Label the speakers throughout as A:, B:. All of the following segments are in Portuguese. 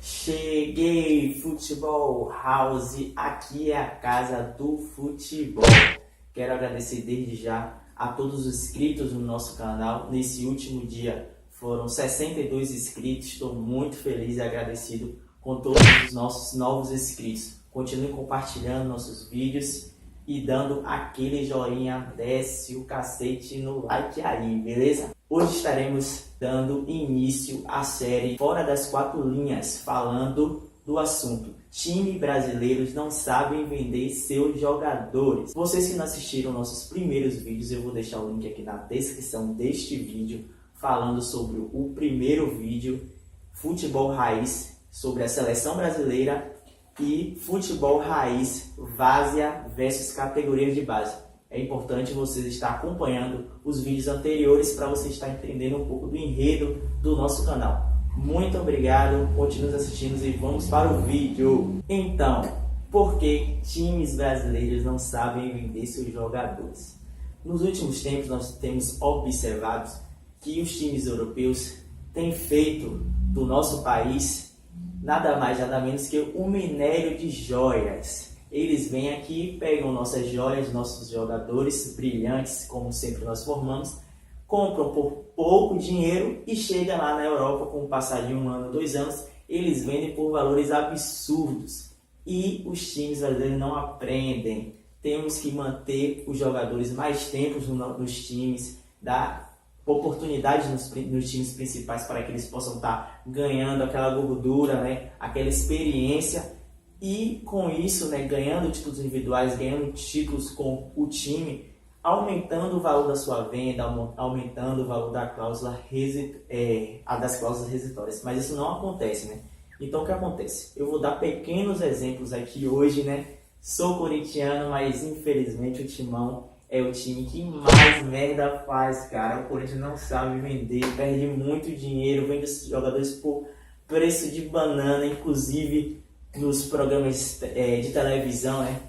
A: Cheguei, Futebol House, aqui é a casa do futebol. Quero agradecer desde já a todos os inscritos no nosso canal. Nesse último dia foram 62 inscritos, estou muito feliz e agradecido com todos os nossos novos inscritos. Continue compartilhando nossos vídeos e dando aquele joinha, desce o cacete no like aí, beleza? Hoje estaremos dando início à série Fora das Quatro Linhas, falando do assunto time brasileiros não sabem vender seus jogadores. Vocês que não assistiram nossos primeiros vídeos, eu vou deixar o link aqui na descrição deste vídeo, falando sobre o primeiro vídeo, Futebol Raiz, sobre a seleção brasileira, e Futebol Raiz, Várzea versus categorias de base. É importante você estar acompanhando os vídeos anteriores para você estar entendendo um pouco do enredo do nosso canal. Muito obrigado, continue assistindo e vamos para o vídeo. Então, por que times brasileiros não sabem vender seus jogadores? Nos últimos tempos nós temos observado que os times europeus têm feito do nosso país nada mais nada menos que um minério de joias. Eles vêm aqui, pegam nossas joias, nossos jogadores brilhantes, como sempre nós formamos, compram por pouco dinheiro e chegam lá na Europa, com o passar de 1 ano, 2 anos, eles vendem por valores absurdos. E os times brasileiros não aprendem. Temos que manter os jogadores mais tempo nos times, dar oportunidades nos times principais para que eles possam estar ganhando aquela gordura, né? Aquela experiência. E com isso, né, ganhando títulos individuais, ganhando títulos com o time, aumentando o valor da sua venda, aumentando o valor da cláusula das cláusulas rescisórias. Mas isso não acontece, né? Então o que acontece? Eu vou dar pequenos exemplos aqui hoje, né? Sou corintiano, mas infelizmente o Timão é o time que mais merda faz, cara. O Corinthians não sabe vender, perde muito dinheiro, vende os jogadores por preço de banana, inclusive nos programas de televisão, né?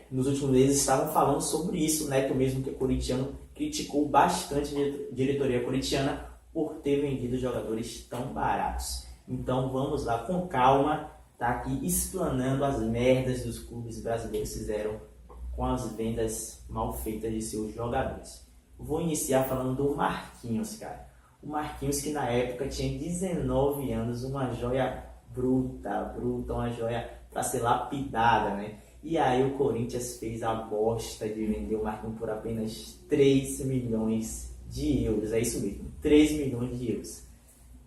A: Nos últimos meses estavam falando sobre isso. O Neto mesmo, que é corintiano, criticou bastante a diretoria corintiana por ter vendido jogadores tão baratos. Então vamos lá com calma, tá aqui explanando as merdas dos clubes brasileiros fizeram com as vendas mal feitas de seus jogadores. Vou iniciar falando do Marquinhos, cara. O Marquinhos, que na época tinha 19 anos, uma joia bruta, uma joia para ser lapidada, né? E aí o Corinthians fez a bosta de vender o Marquinhos por apenas 3 milhões de euros. É isso mesmo, 3 milhões de euros.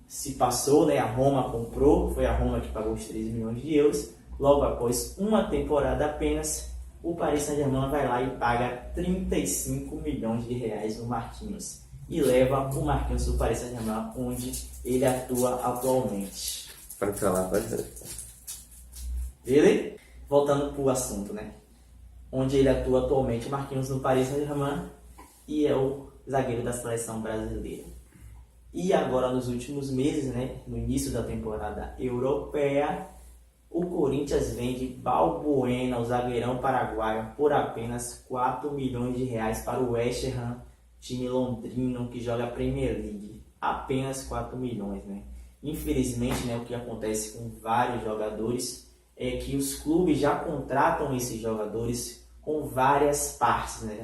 A: Se passou, né? A Roma comprou, foi a Roma que pagou os 3 milhões de euros. Logo após uma temporada apenas, o Paris Saint-Germain vai lá e paga 35 milhões de reais no Marquinhos. E leva o Marquinhos do Paris Saint-Germain, onde ele atua atualmente.
B: Pode falar, pode falar.
A: Ele, voltando para o assunto, né? Onde ele atua atualmente, o Marquinhos no Paris Saint-Germain, e é o zagueiro da seleção brasileira. E agora, nos últimos meses, né? No início da temporada europeia, o Corinthians vende Balbuena, o zagueirão paraguaio, por apenas 4 milhões de reais para o West Ham, time londrino que joga a Premier League. Apenas 4 milhões, né? Infelizmente, né, o que acontece com vários jogadores é que os clubes já contratam esses jogadores com várias partes, né?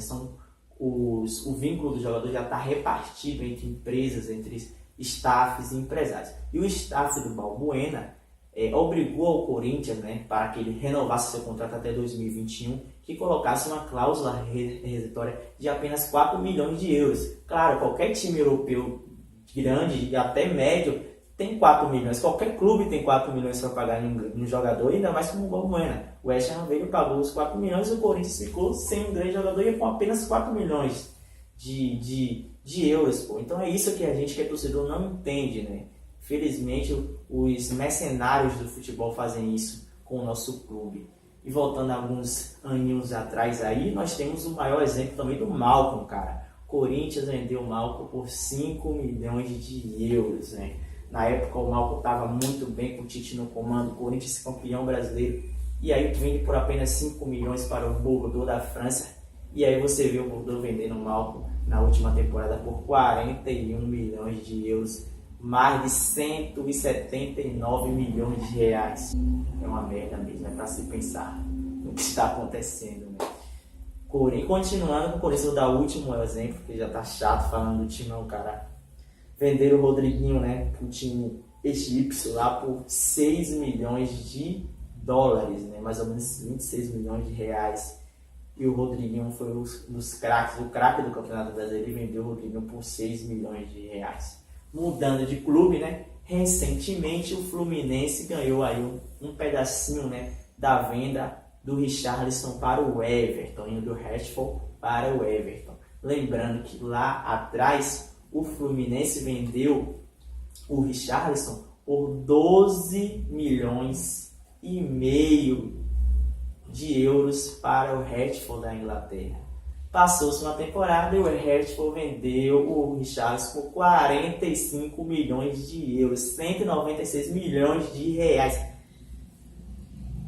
A: O vínculo do jogador já está repartido entre empresas, entre staffs e empresários. E o staff do Balbuena obrigou o Corinthians, né, para que ele renovasse seu contrato até 2021, que colocasse uma cláusula rescisória de apenas 4 milhões de euros. Claro, qualquer time europeu grande e até médio tem 4 milhões. Qualquer clube tem 4 milhões para pagar no jogador, ainda mais como o Balbuena. O West Ham veio e pagou os 4 milhões e o Corinthians ficou sem um grande jogador e com apenas 4 milhões de euros. Pô. Então é isso que a gente que é torcedor não entende, né? Felizmente os mercenários do futebol fazem isso com o nosso clube. E voltando alguns aninhos atrás aí, nós temos o maior exemplo também do Malcom, cara. Corinthians vendeu o Malcom por 5 milhões de euros, né? Na época o Malcom estava muito bem com o Tite no comando, o Corinthians campeão brasileiro. E aí vende por apenas 5 milhões para o Bordeaux da França. E aí você vê o Bordeaux vendendo o Malcom na última temporada por 41 milhões de euros. mais de 179 milhões de reais. É uma merda mesmo, é para se pensar no que está acontecendo, né? Continuando com o Corinthians, vou dar o último exemplo, que já tá chato falando do time, não, cara. Venderam o Rodriguinho, né, pro time egípcio lá por 6 milhões de dólares, né, mais ou menos 26 milhões de reais. E o Rodriguinho foi um dos craques, o craque do Campeonato Brasileiro, e vendeu o Rodriguinho por 6 milhões de reais. Mudando de clube, né, recentemente o Fluminense ganhou aí um pedacinho, né, da venda do Richarlison para o Everton, indo do Rashford para o Everton. Lembrando que lá atrás o Fluminense vendeu o Richarlison por 12 milhões e meio de euros para o Rashford da Inglaterra. Passou-se uma temporada e o Rashford vendeu o Richarlison por 45 milhões de euros, 196 milhões de reais.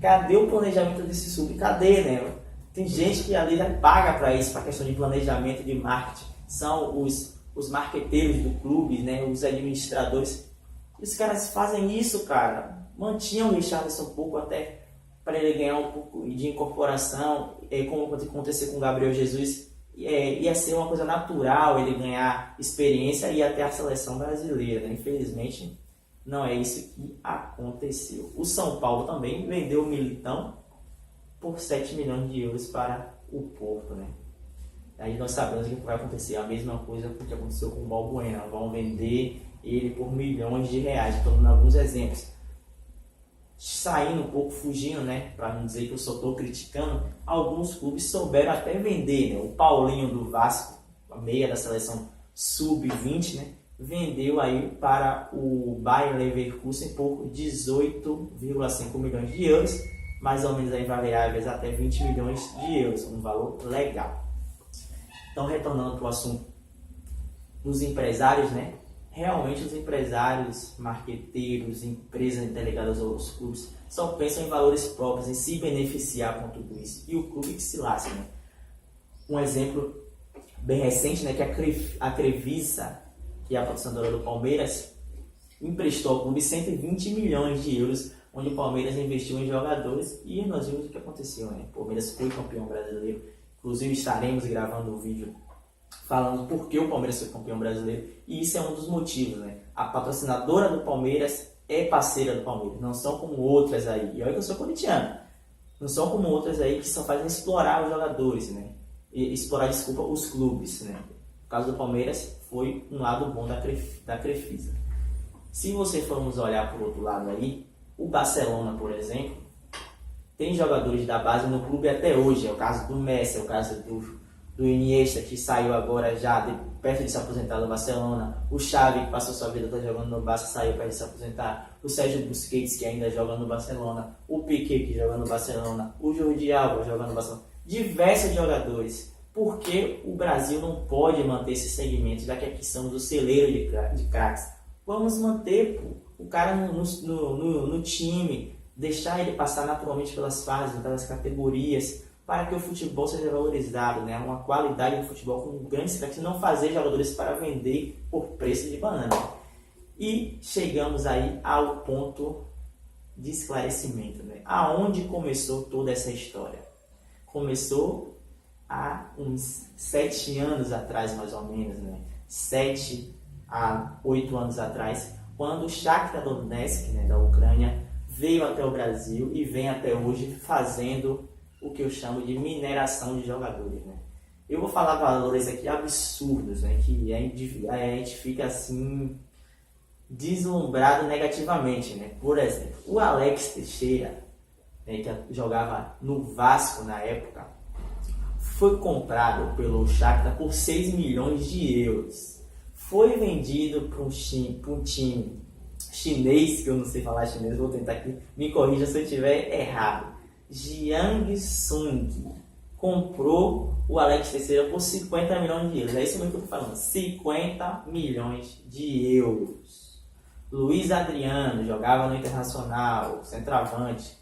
A: Cadê o planejamento desse sub? Cadê, né? Tem gente que ali já paga para isso, para questão de planejamento de marketing. São os marqueteiros do clube, né? Os administradores. Os caras fazem isso, cara. Mantinham o Richarlison um pouco até para ele ganhar um pouco de incorporação, como aconteceu com o Gabriel Jesus. Ia ser uma coisa natural ele ganhar experiência e ir até a seleção brasileira, né? Infelizmente, não é isso que aconteceu. O São Paulo também vendeu o Militão por 7 milhões de euros para o Porto, né? Aí nós sabemos o que vai acontecer. A mesma coisa que aconteceu com o Balbuena. Vão vender ele por milhões de reais. Estou dando alguns exemplos. Saindo um pouco, fugindo, né? Para não dizer que eu só estou criticando, alguns clubes souberam até vender, né? O Paulinho do Vasco, a meia da seleção sub-20, né? Vendeu aí para o Bayer Leverkusen por 18,5 milhões de euros, mais ou menos aí variáveis até 20 milhões de euros, um valor legal. Então, retornando para o assunto dos empresários, né? Realmente os empresários, marqueteiros, empresas delegadas aos clubes só pensam em valores próprios, em se beneficiar com tudo isso. E o clube que se lasca, né? Um exemplo bem recente, né? Que a Crevisa, que é a patrocinadora do Palmeiras, emprestou ao clube 120 milhões de euros, onde o Palmeiras investiu em jogadores e nós vimos o que aconteceu, né? O Palmeiras foi campeão brasileiro, inclusive estaremos gravando um vídeo falando por que o Palmeiras foi campeão brasileiro, e isso é um dos motivos, né? A patrocinadora do Palmeiras é parceira do Palmeiras, não são como outras aí, e olha que eu sou corintiano, não são como outras aí que só fazem explorar os jogadores, né? Explorar, desculpa, os clubes, né? No caso do Palmeiras, foi um lado bom da Crefisa. Se você formos olhar por outro lado aí, o Barcelona, por exemplo, tem jogadores da base no clube até hoje. É o caso do Messi, é o caso do Iniesta, que saiu agora já perto de se aposentar do Barcelona. O Xavi, que passou sua vida jogando no Barça, saiu perto de se aposentar. O Sérgio Busquets, que ainda joga no Barcelona. O Piqué, que joga no Barcelona. O Jordi Alba, joga no Barcelona. Diversos jogadores. Por que o Brasil não pode manter esse segmento, já que aqui somos o celeiro de craques? Vamos manter o cara no time, deixar ele passar naturalmente pelas fases, pelas categorias, para que o futebol seja valorizado, né? Uma qualidade do futebol com grandes craques, não fazer jogadores para vender por preço de banana. E chegamos aí ao ponto de esclarecimento, né? Aonde começou toda essa história? Começou há uns 7 anos atrás, mais ou menos, né? 7 a 8 anos atrás, quando o Shakhtar Donetsk, né, da Ucrânia, veio até o Brasil e vem até hoje fazendo o que eu chamo de mineração de jogadores, né? Eu vou falar valores aqui absurdos, né, que a gente fica assim deslumbrado negativamente, né? Por exemplo, o Alex Teixeira, né, que jogava no Vasco na época, foi comprado pelo Shakhtar por 6 milhões de euros. Foi vendido para um time chinês, que eu não sei falar chinês, vou tentar aqui, me corrija se eu estiver errado. Jiangsu comprou o Alex Teixeira por 50 milhões de euros. É isso mesmo que eu estou falando, 50 milhões de euros. Luiz Adriano jogava no Internacional, centroavante,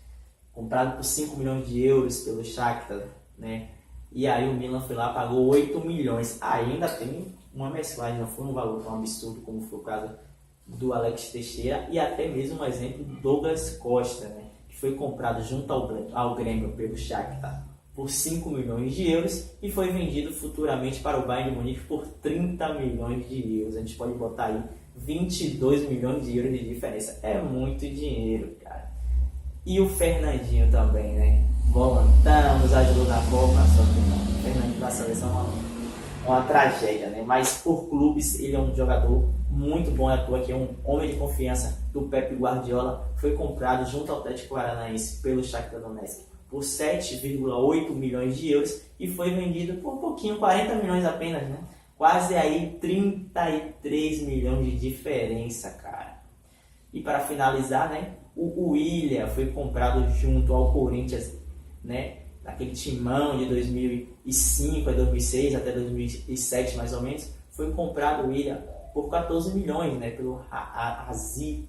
A: comprado por 5 milhões de euros pelo Shakhtar, né? E aí o Milan foi lá, pagou 8 milhões. Ainda tem uma mesclagem, não foi um valor tão absurdo como foi o caso do Alex Teixeira e até mesmo um exemplo do Douglas Costa, né, que foi comprado junto ao Grêmio pelo Shakhtar por 5 milhões de euros e foi vendido futuramente para o Bayern de Munique por 30 milhões de euros. A gente pode botar aí 22 milhões de euros de diferença. É muito dinheiro, cara. E o Fernandinho também, né? Volantão, nos ajudou na Copa, só que não. O Fernandinho da seleção é uma tragédia, né? Mas por clubes ele é um jogador muito bom, atua aqui, é um homem de confiança do Pep Guardiola. Foi comprado junto ao Atlético Paranaense pelo Shakhtar Donetsk por 7,8 milhões de euros e foi vendido por um pouquinho, 40 milhões apenas, né? Quase aí 33 milhões de diferença, cara. E para finalizar, né, o Willian foi comprado junto ao Corinthians, né, daquele timão de 2005 a 2006 até 2007 mais ou menos, foi comprado o Willian por 14 milhões, né, pelo Razi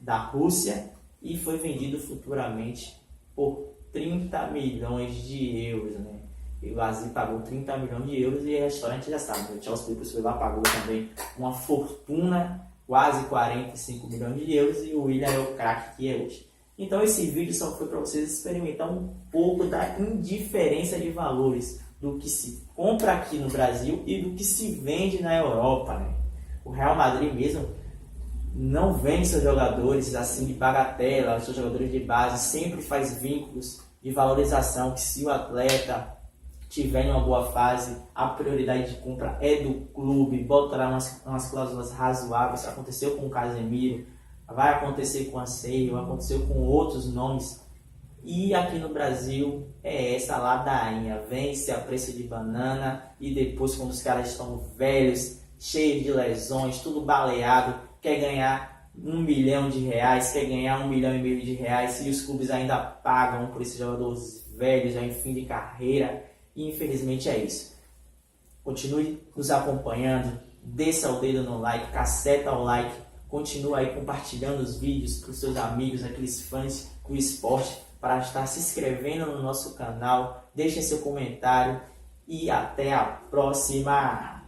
A: da Rússia e foi vendido futuramente por 30 milhões de euros, né? E o Razi pagou 30 milhões de euros e a história a gente já sabe, né? O Chelsea depois foi lá, pagou também uma fortuna, quase 45 milhões de euros e o Willian é o craque que é hoje. Então esse vídeo só foi para vocês experimentar um pouco da indiferença de valores do que se compra aqui no Brasil e do que se vende na Europa, né? O Real Madrid mesmo não vende seus jogadores assim de bagatela, seus jogadores de base, sempre faz vínculos de valorização que se o atleta tiver em uma boa fase, a prioridade de compra é do clube, bota lá umas cláusulas razoáveis. Aconteceu com o Casemiro, vai acontecer com a Seio, aconteceu com outros nomes. E aqui no Brasil é essa ladainha, vence a preço de banana e depois quando os caras estão velhos, cheios de lesões, tudo baleado, quer ganhar R$1 milhão, quer ganhar R$1,5 milhão e os clubes ainda pagam por esses jogadores velhos já em fim de carreira. E infelizmente é isso. Continue nos acompanhando, desça o dedo no like, caceta o like, continue aí compartilhando os vídeos para os seus amigos, aqueles fãs do esporte, para estar se inscrevendo no nosso canal, deixem seu comentário e até a próxima!